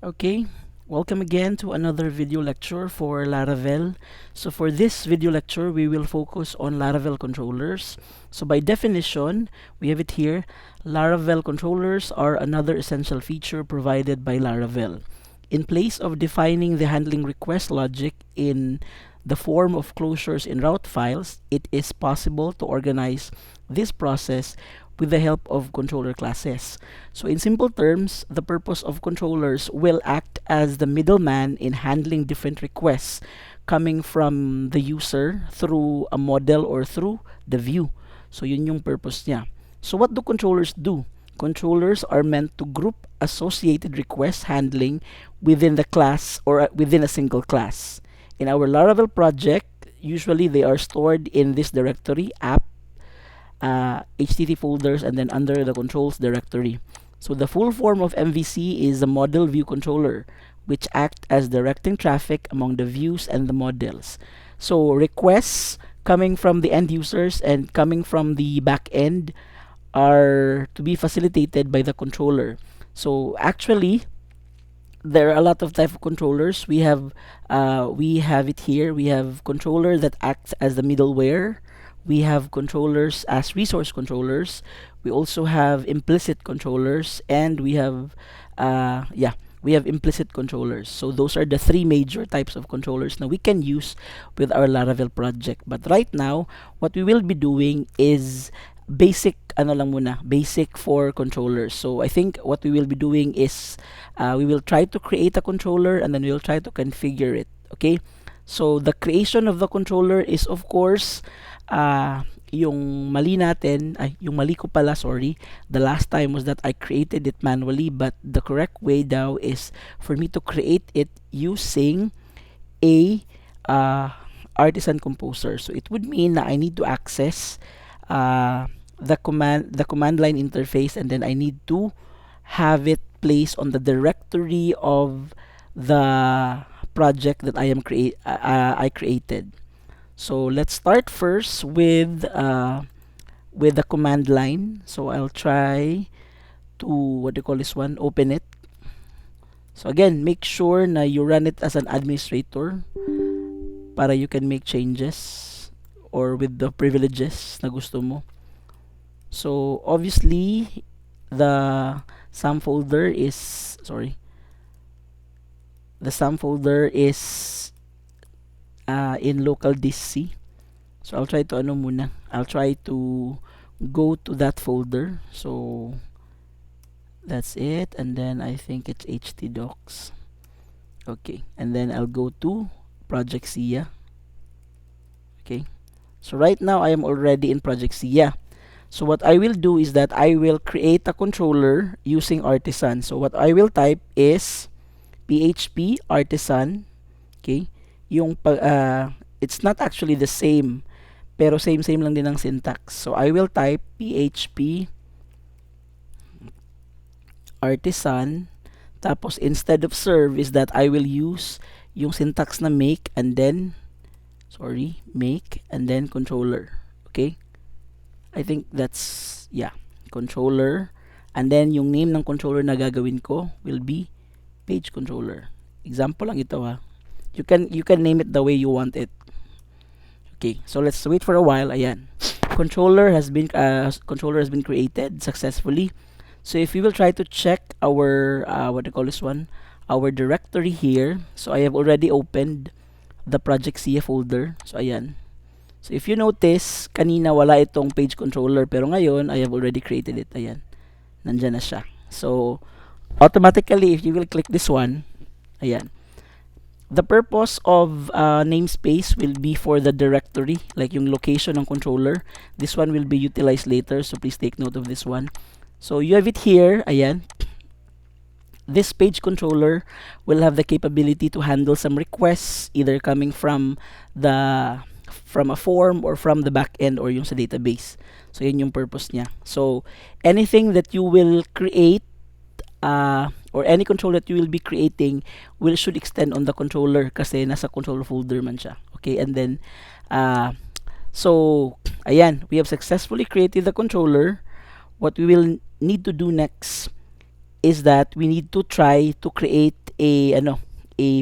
Okay, welcome again to another video lecture for Laravel. So for this video lecture, we will focus on Laravel controllers. So by definition, we have it here. Laravel controllers are another essential feature provided by Laravel. In place of defining the handling request logic in the form of closures in route files, it is possible to organize this process with the help of controller classes. So in simple terms, the purpose of controllers will act as the middleman in handling different requests coming from the user through a model or through the view. So yun yung purpose niya. So what do controllers do? Controllers are meant to group associated request handling within the class or within a single class. In our Laravel project, usually they are stored in this directory, app, HTTP folders, and then under the controls directory. So the full form of MVC is a model view controller, which act as directing traffic among the views and the models. So requests coming from the end users and coming from the back end are to be facilitated by the controller. So actually, there are a lot of type of controllers. We have it here. We have controller that acts as the middleware. We have controllers as resource controllers. We also have implicit controllers, and we have implicit controllers. So those are the three major types of controllers now we can use with our Laravel project. But right now, what we will be doing is basic for controllers. So I think what we will be doing is we will try to create a controller and then we'll try to configure it. Okay, so the creation of the controller is, of course, yung mali natin, yung mali ko pala, sorry, the last time was that I created it manually, but the correct way now is for me to create it using a artisan composer. So it would mean that I need to access the command line interface, and then I need to have it placed on the directory of the project that I created. So let's start first with the command line. So I'll try to open it. So again, make sure na you run it as an administrator para you can make changes or with the privileges na gusto mo. So obviously the SAM folder is in local disk C. So I'll try to go to that folder. So that's it, and then I think it's htdocs. Okay, and then I'll go to project SIA. Okay, so right now I am already in project SIA. So what I will do is that I will create a controller using artisan. So what I will type is php artisan. Okay, it's not actually the same, pero same lang din ang syntax. So I will type php artisan, tapos instead of serve is that I will use yung syntax na make and then controller. Okay, I think that's controller, and then yung name ng controller na gagawin ko will be page controller. Example lang ito ha. You can name it the way you want it. Okay, so let's wait for a while. Ayan, controller has been created successfully. So if we will try to check our our directory here. So I have already opened the project CF folder. So ayan. So if you notice, kanina wala itong page controller, pero ngayon I have already created it. Ayan, nandyan na siya. So automatically, if you will click this one, ayan, the purpose of namespace will be for the directory, like yung location ng controller. This one will be utilized later, so please take note of this one. So you have it here. Ayan, this page controller will have the capability to handle some requests either coming from a form or from the back end or yung sa database. So yun yung purpose niya. So anything that you will create or any controller that you will be creating should extend on the controller kasi nasa controller folder man siya. Okay, and then so ayan, we have successfully created the controller. What we will need to do next is that we need to try to create a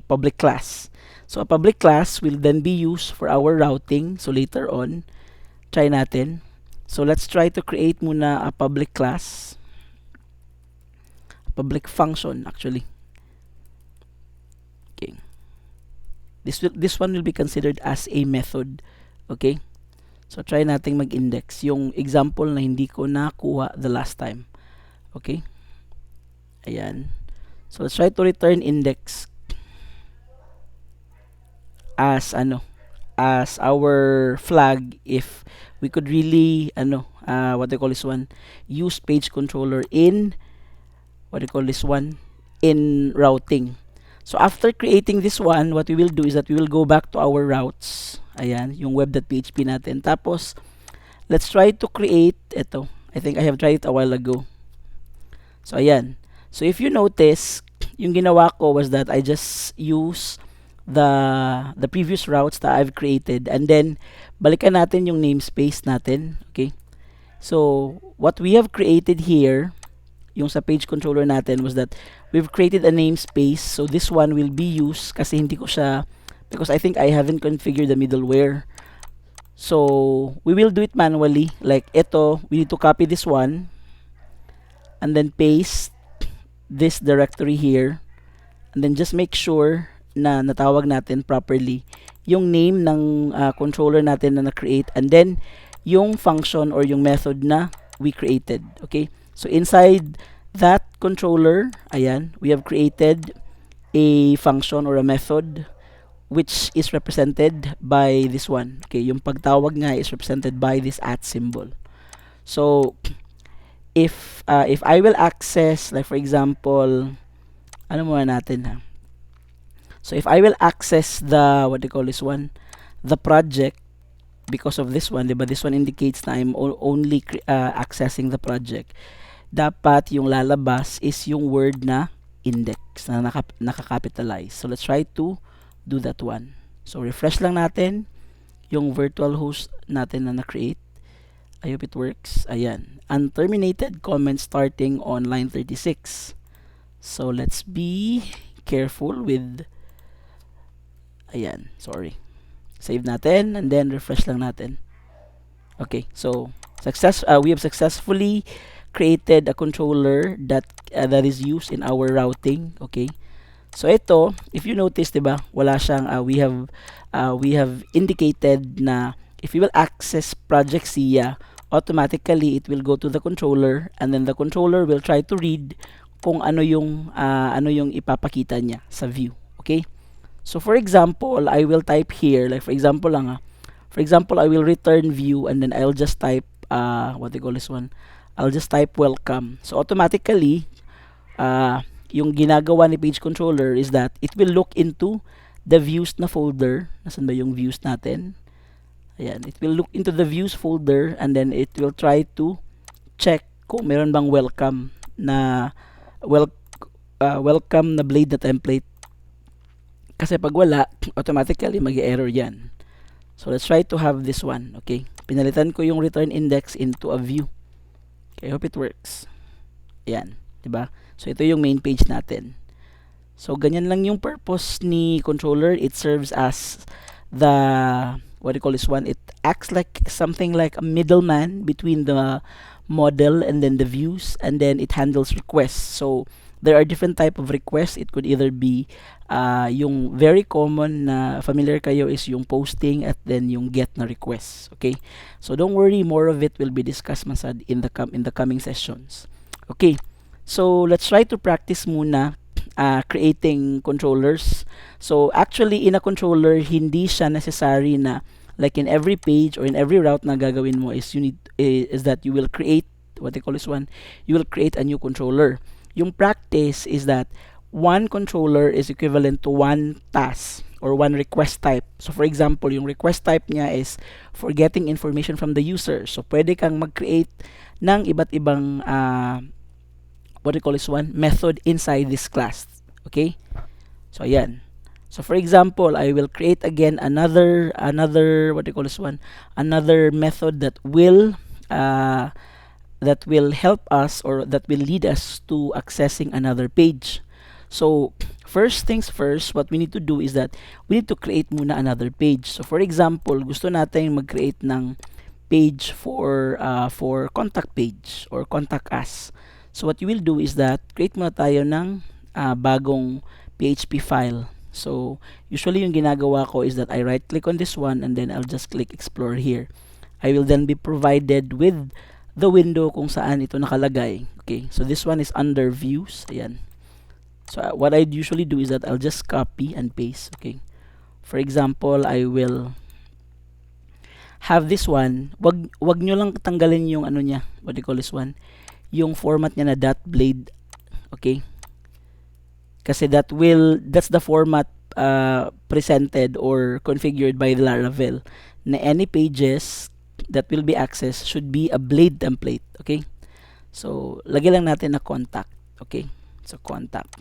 public class. So a public class will then be used for our routing. So later on, try natin. So let's try to create muna a public class, public function actually. Okay. This one will be considered as a method. Okay? So try nating mag-index yung example na hindi ko nakuha the last time. Okay? Ayan. So let's try to return index as as our flag if we could really what do you call this one, use page controller in what do you call this one, in routing. So after creating this one, what we will do is that we will go back to our routes. Ayan, yung web.php natin. Tapos let's try to create ito. I think I have tried it a while ago. So ayan. So if you notice, yung ginawa ko was that I just use the previous routes that I've created, and then balikan natin yung namespace natin. Okay? So what we have created here, yung sa page controller natin, was that we've created a namespace. So this one will be used kasi hindi ko siya, because I think I haven't configured the middleware. So we will do it manually. Like ito, we need to copy this one and then paste this directory here, and then just make sure na natawag natin properly yung name ng controller natin na na-create, and then yung function or yung method na we created. Okay? So inside that controller, ayan, we have created a function or a method which is represented by this one. Okay, yung pagtawag nga is represented by this @ symbol. So if I will access, like for example, ano muna natin ha. So if I will access the what do you call this one, the project, because of this one, diba? This one indicates na I'm only accessing the project. Dapat yung lalabas is yung word na index na naka-capitalize. So let's try to do that one. So refresh lang natin yung virtual host natin na na-create. I hope it works. Ayan. Unterminated comment starting on line 36. So let's be careful with, ayan, sorry. Save natin and then refresh lang natin. Okay, so we have successfully created a controller that is used in our routing. Okay, so ito, if you notice, diba, wala siyang we have indicated na if you will access project SIA, automatically it will go to the controller, and then the controller will try to read kung ano yung ipapakita niya sa view. Okay, so for example, I will type here, like for example lang for example, I will return view, and then I'll just type what they call this one, I'll just type welcome. So automatically yung ginagawa ni page controller is that it will look into the views na folder. Nasaan ba yung views natin? Ayan, it will look into the views folder, and then it will try to check kung meron bang welcome na welcome na blade na template. Kasi pag wala, automatically mag-error yan. So let's try to have this one. Okay, pinalitan ko yung return index into a view. Okay, I hope it works. Ayan, diba? So ito yung main page natin. So ganyan lang yung purpose ni controller. It serves as the, what do you call this one, it acts like something like a middleman between the model and then the views, and then it handles requests. So there are different type of requests. It could either be yung very common na familiar kayo is yung posting, at then yung get na requests. Okay, so don't worry, more of it will be discussed masad in the coming sessions. Okay, so let's try to practice muna creating controllers. So actually in a controller, hindi siya necessary na like in every page or in every route na gagawin mo is that you will create, what they call this one, you will create a new controller. Yung practice is that one controller is equivalent to one task or one request type. So for example, yung request type niya is for getting information from the user. So pwede kang mag-create ng iba't ibang what do you call this one, method inside this class. Okay, so ayan. So for example, I will create again another what do you call this one, another method that will that will help us or that will lead us to accessing another page. So, first things first, what we need to do is that we need to create muna another page. So, for example, gusto natin mag-create ng page for contact page or contact us. So, what you will do is that create muna tayo ng bagong PHP file. So, usually yung ginagawa ko is that I right-click on this one and then I'll just click explore here. I will then be provided with the window kung saan ito nakalagay. Okay, so this one is under views. Ayan. So what I usually do is that I'll just copy and paste. Okay. For example, I will have this one. Wag nyo lang tanggalin yung ano niya. What do you call this one? Yung format niya na .blade. Okay. Kasi that's the format presented or configured by the Laravel. Na any pages that will be accessed should be a blade template. Okay. So lagay lang natin na contact. Okay. So contact.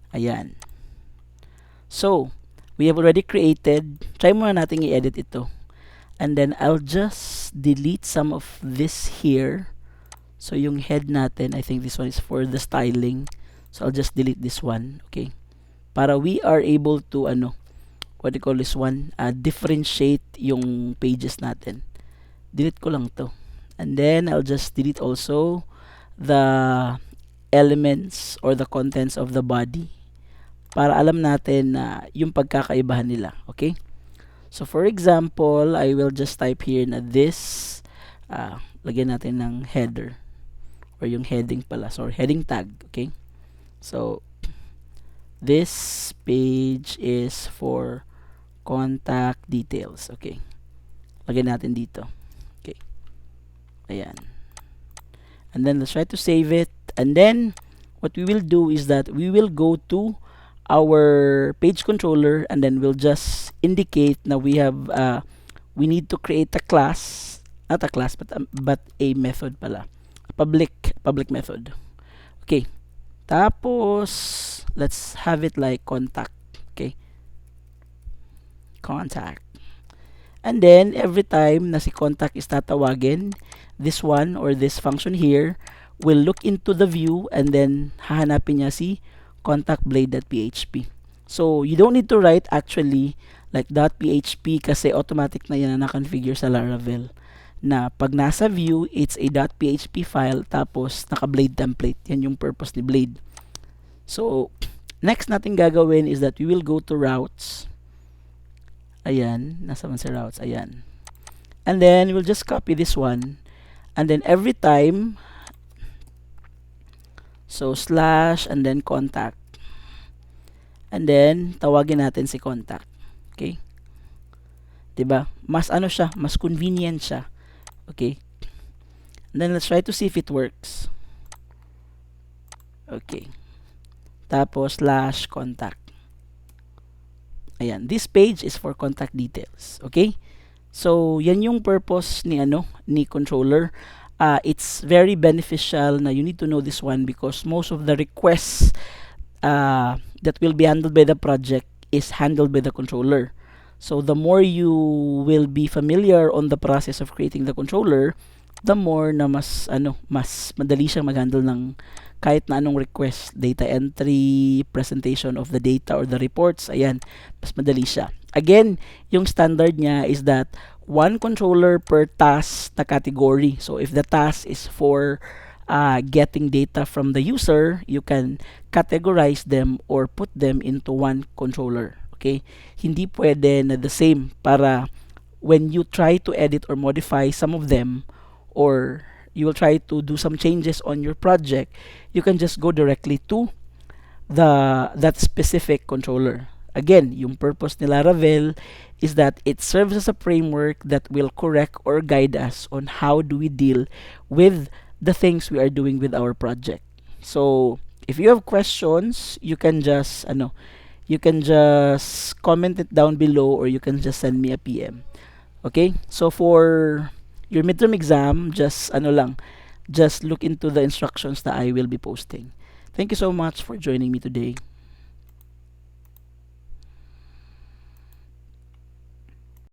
Ayan. So, we have already created. Try muna natin i-edit ito. And then, I'll just delete some of this here. So, yung head natin, I think this one is for the styling. So, I'll just delete this one. Okay. Para we are able to, what do you call this one? Differentiate yung pages natin. Delete ko lang to. And then, I'll just delete also the elements or the contents of the body para alam natin na yung pagkakaibahan nila. Okay? So, for example, I will just type here na this, lagyan natin ng header or yung heading pala. So, heading tag. Okay? So, this page is for contact details. Okay? Lagyan natin dito. Okay? Ayan. And then, let's try to save it. And then, what we will do is that we will go to our page controller and then we'll just indicate na we need to create a class, not a class but a method pala, a public method. Okay, tapos let's have it like contact. Okay, contact, and then every time na si contact is tatawagin, this one or this function here will look into the view and then hahanapin niya si contactblade.php. So, you don't need to write actually like .php kasi automatic na yan na naka-configure sa Laravel. Na pag nasa view, it's a .php file tapos naka-blade template. Yan yung purpose ni blade. So, next natin gagawin is that we will go to routes. Ayan. Nasa man sa routes? Ayan. And then, we'll just copy this one. And then, every time, so, slash and then contact. And then, tawagin natin si contact. Okay? Diba? Mas siya, mas convenient siya. Okay? And then, let's try to see if it works. Okay. Tapos, slash contact. Ayan. This page is for contact details. Okay? So, yan yung purpose ni controller. It's very beneficial na you need to know this one because most of the requests that will be handled by the project is handled by the controller. So the more you will be familiar on the process of creating the controller, the more na mas madali siyang mag-handle ng kahit na anong request, data entry, presentation of the data or the reports, ayan, mas madali siya. Again, yung standard niya is that one controller per task na category. So if the task is for getting data from the user, you can categorize them or put them into one controller. Okay? Hindi pwede na the same para when you try to edit or modify some of them or you will try to do some changes on your project, you can just go directly to that specific controller. Again, yung purpose ni Laravel is that it serves as a framework that will correct or guide us on how do we deal with the things we are doing with our project. So, if you have questions, you can just comment it down below or you can just send me a PM. Okay? So for your midterm exam, just just look into the instructions that I will be posting. Thank you so much for joining me today.